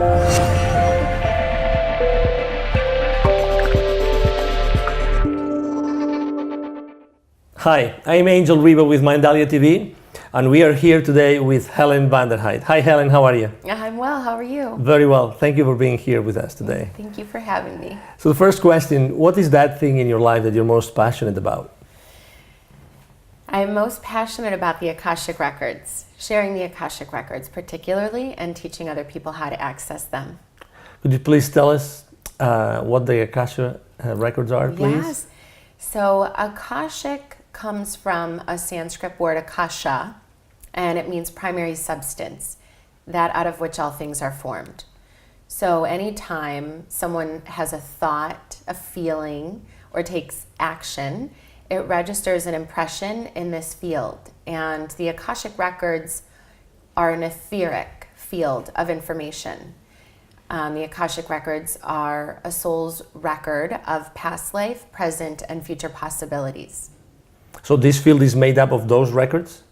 Hi, I'm Angel Ribo with Mindalia TV, and we are here today with Helen Vonderheide. Hi Helen, how are you? I'm well, how are you? Very well, thank you for being here with us today. Thank you for having me. So the first question, what is that thing in your life that you're most passionate about? I'm most passionate about the Akashic Records, sharing the Akashic Records particularly, and teaching other people how to access them. Could you please tell us what the Akashic Records are, please? Yes. So Akashic comes from a Sanskrit word akasha, and it means primary substance, that out of which all things are formed. So anytime someone has a thought, a feeling, or takes action, it registers an impression in this field. And the Akashic Records are an etheric field of information. The Akashic Records are a soul's record of past life, present, and future possibilities. So this field is made up of those records?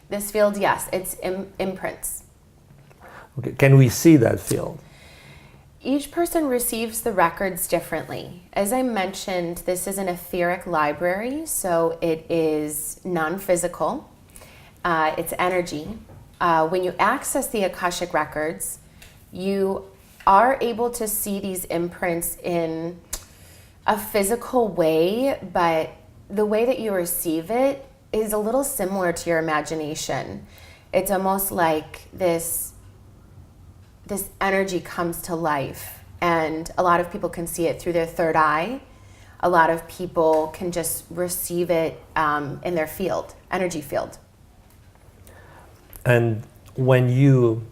This field, yes, it's imprints. Okay. Can we see that field? Each person receives the records differently. As I mentioned, this is an etheric library, so it is non-physical. It's energy. When you access the Akashic Records, you are able to see these imprints in a physical way, but the way that you receive it is a little similar to your imagination. It's almost like this energy comes to life, and a lot of people can see it through their third eye. A lot of people can just receive it in their field, energy field. And when you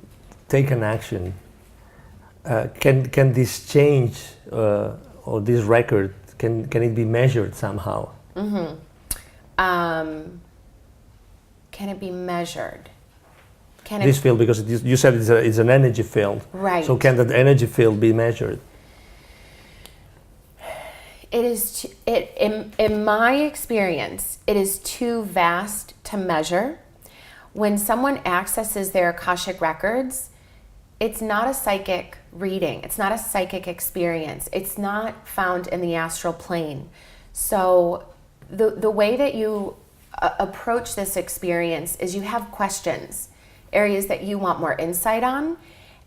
take an action, can this change or this record, can it be measured somehow? Mm-hmm. Can it be measured? This field, because you said it's an energy field. Right. So can that energy field be measured? It is, in my experience, it is too vast to measure. When someone accesses their Akashic Records, it's not a psychic reading. It's not a psychic experience. It's not found in the astral plane. So the way that you approach this experience is you have questions, areas that you want more insight on.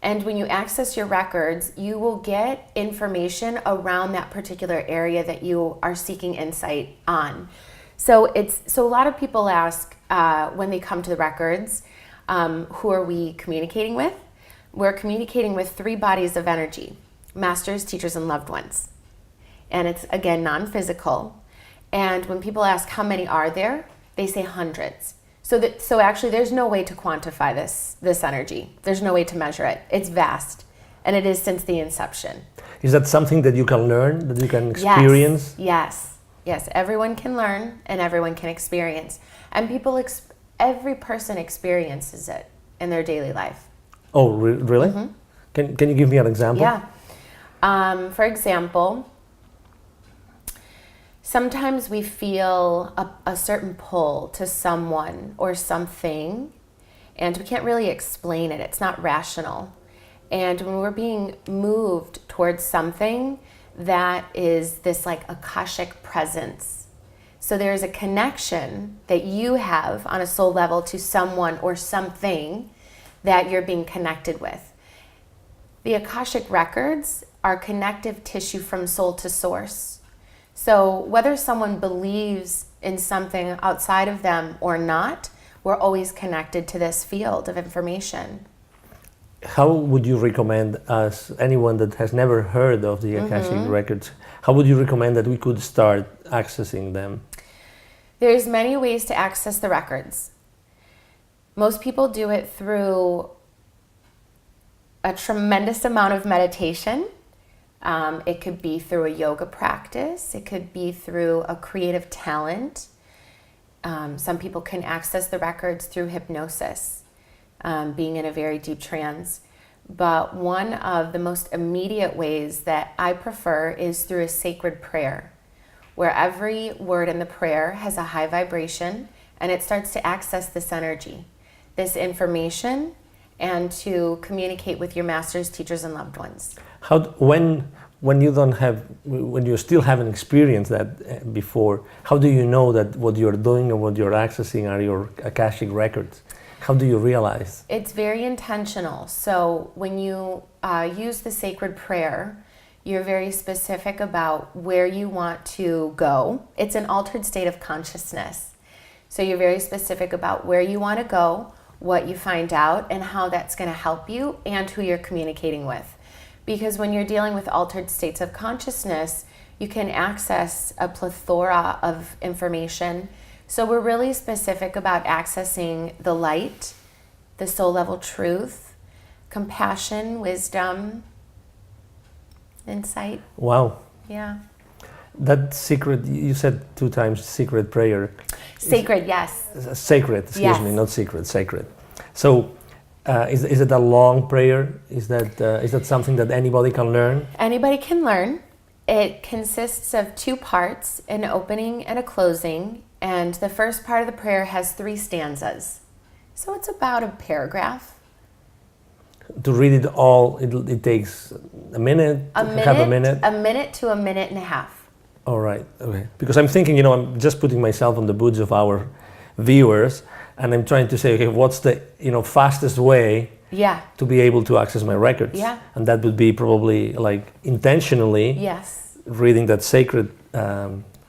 And when you access your records, you will get information around that particular area that you are seeking insight on. So a lot of people ask when they come to the records, who are we communicating with? We're communicating with 3 bodies of energy: masters, teachers, and loved ones. And it's, again, non-physical. And when people ask how many are there, they say hundreds. So actually there's no way to quantify this energy. There's no way to measure it. It's vast, and it is since the inception. Is that something that you can learn, that you can experience? Yes. Everyone can learn and everyone can experience. And every person experiences it in their daily life. Oh, really? Mm-hmm. Can you give me an example? Yeah. For example, sometimes we feel a certain pull to someone or something, and we can't really explain it. It's not rational. And when we're being moved towards something, that is this like Akashic presence. So there's a connection that you have on a soul level to someone or something that you're being connected with. The Akashic Records are connective tissue from soul to source. So whether someone believes in something outside of them or not, we're always connected to this field of information. How would you recommend us, anyone that has never heard of the Akashic Records, how would you recommend that we could start accessing them? There's many ways to access the records. Most people do it through a tremendous amount of meditation. It could be through a yoga practice. It could be through a creative talent. Some people can access the records through hypnosis, being in a very deep trance. But one of the most immediate ways that I prefer is through a sacred prayer, where every word in the prayer has a high vibration and it starts to access this energy. This information and to communicate with your masters, teachers, and loved ones. When you don't have, when you still haven't experienced that before, how do you know that what you're doing and what you're accessing are your Akashic records? How do you realize? It's very intentional. So when you use the sacred prayer, you're very specific about where you want to go. It's an altered state of consciousness. So you're very specific about where you want to go, what you find out, and how that's going to help you and who you're communicating with. Because when you're dealing with altered states of consciousness, you can access a plethora of information. So we're really specific about accessing the light, the soul level truth, compassion, wisdom, insight. Wow. Yeah. That secret, you said 2 times secret prayer. Sacred, yes. Sacred, excuse me, not secret, sacred. So is it a long prayer? Is that something that anybody can learn? Anybody can learn. It consists of 2 parts, an opening and a closing. And the first part of the prayer has 3 stanzas. So it's about a paragraph. To read it all, it takes a minute, half a minute? A minute to a minute and a half. All right, okay. Because I'm thinking, I'm just putting myself on the boots of our viewers, and I'm trying to say, okay, what's the fastest way to be able to access my records? Yeah. And that would be probably like intentionally reading that sacred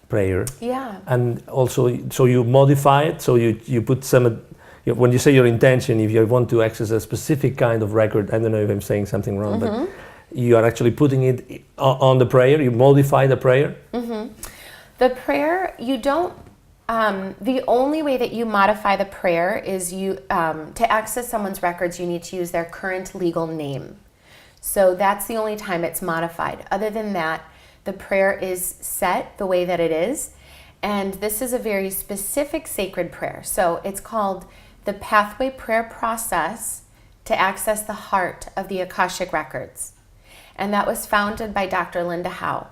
prayer. Yeah. And also, so you modify it, so you put some, when you say your intention, if you want to access a specific kind of record, I don't know if I'm saying something wrong, but you are actually putting it on the prayer, you modify the prayer? The prayer, you don't, the only way that you modify the prayer is to access someone's records, you need to use their current legal name. So that's the only time it's modified. Other than that, the prayer is set the way that it is. And this is a very specific sacred prayer. So it's called the Pathway Prayer Process to Access the Heart of the Akashic Records. And that was founded by Dr. Linda Howe.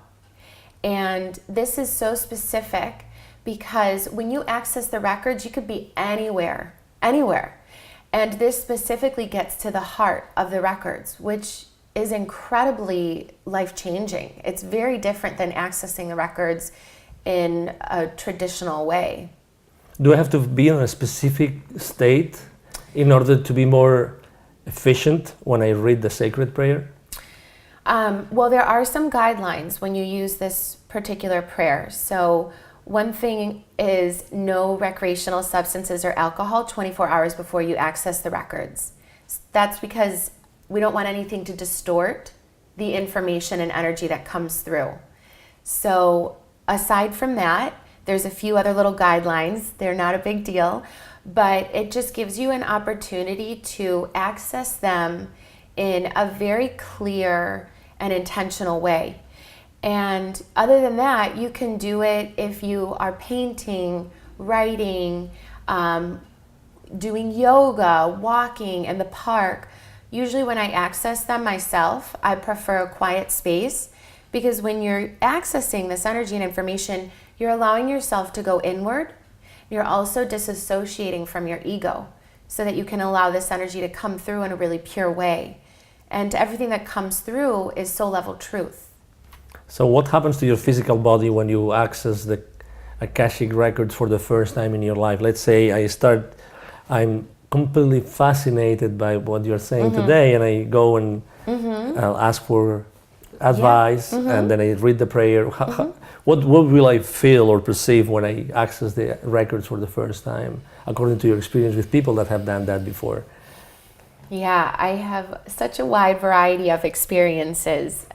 And this is so specific because when you access the records, you could be anywhere. And this specifically gets to the heart of the records, which is incredibly life-changing. It's very different than accessing the records in a traditional way. Do I have to be in a specific state in order to be more efficient when I read the sacred prayer? Well, there are some guidelines when you use this particular prayer. So one thing is no recreational substances or alcohol 24 hours before you access the records. That's because we don't want anything to distort the information and energy that comes through. So aside from that, there's a few other little guidelines. They're not a big deal, but it just gives you an opportunity to access them in a very clear and intentional way. And other than that, you can do it if you are painting, writing, doing yoga, walking in the park. Usually when I access them myself, I prefer a quiet space because when you're accessing this energy and information, you're allowing yourself to go inward. You're also disassociating from your ego so that you can allow this energy to come through in a really pure way. And everything that comes through is soul level truth. So what happens to your physical body when you access the Akashic records for the first time in your life? Let's say I'm completely fascinated by what you're saying today, and I go and I'll ask for advice, and then I read the prayer. What will I feel or perceive when I access the records for the first time, according to your experience with people that have done that before? Yeah, I have such a wide variety of experiences.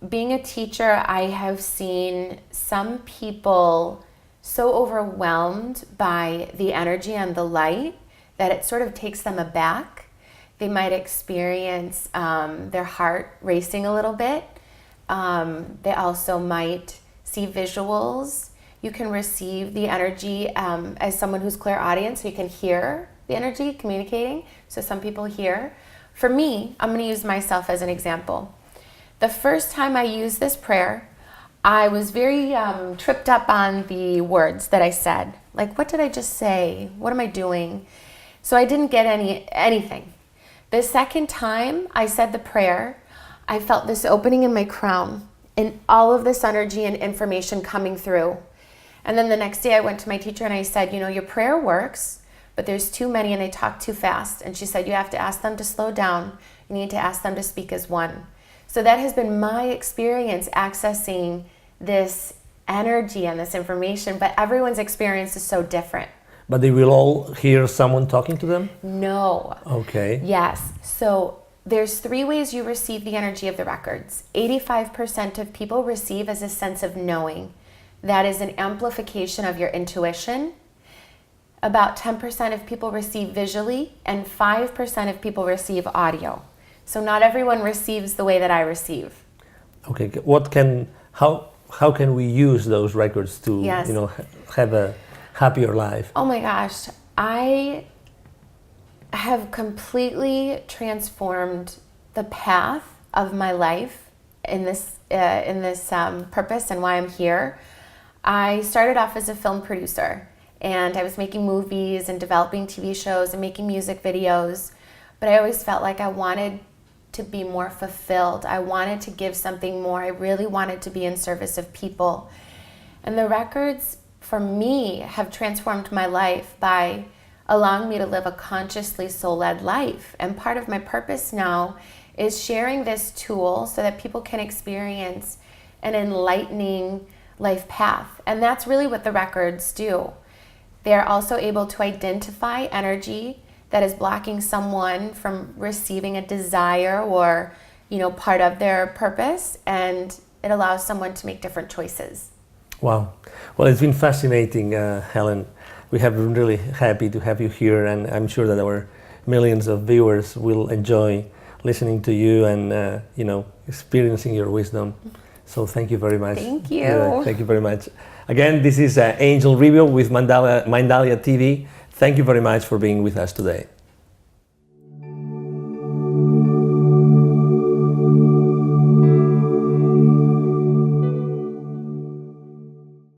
Being a teacher, I have seen some people so overwhelmed by the energy and the light that it sort of takes them aback. They might experience their heart racing a little bit. They also might see visuals. You can receive the energy as someone who's clairaudient, so you can hear the energy communicating. So some people hear. For me, I'm going to use myself as an example. The first time I used this prayer, I was very tripped up on the words that I said. Like, what did I just say? What am I doing? So I didn't get anything. The second time I said the prayer, I felt this opening in my crown and all of this energy and information coming through. And then the next day I went to my teacher and I said, you know, your prayer works, but there's too many and they talk too fast. And she said, you have to ask them to slow down. You need to ask them to speak as one. So that has been my experience accessing this energy and this information, but everyone's experience is so different. But they will all hear someone talking to them? No. Okay. Yes. So there's 3 ways you receive the energy of the records. 85% of people receive as a sense of knowing. That is an amplification of your intuition. About 10% of people receive visually, and 5% of people receive audio. So not everyone receives the way that I receive. Okay. How can we use those records to Yes. have a happier life? Oh my gosh, I have completely transformed the path of my life in this purpose and why I'm here. I started off as a film producer, and I was making movies and developing TV shows and making music videos, but I always felt like I wanted to be more fulfilled. I wanted to give something more. I really wanted to be in service of people. And the records, for me, have transformed my life by allowing me to live a consciously soul-led life. And part of my purpose now is sharing this tool so that people can experience an enlightening life path. And that's really what the records do. They're also able to identify energy that is blocking someone from receiving a desire or, part of their purpose, and it allows someone to make different choices. Wow. Well, it's been fascinating, Helen. We have been really happy to have you here, and I'm sure that our millions of viewers will enjoy listening to you and, experiencing your wisdom. So thank you very much. Thank you. Yeah, thank you very much. Again, this is Angel Ribo with Mindalia TV. Thank you very much for being with us today.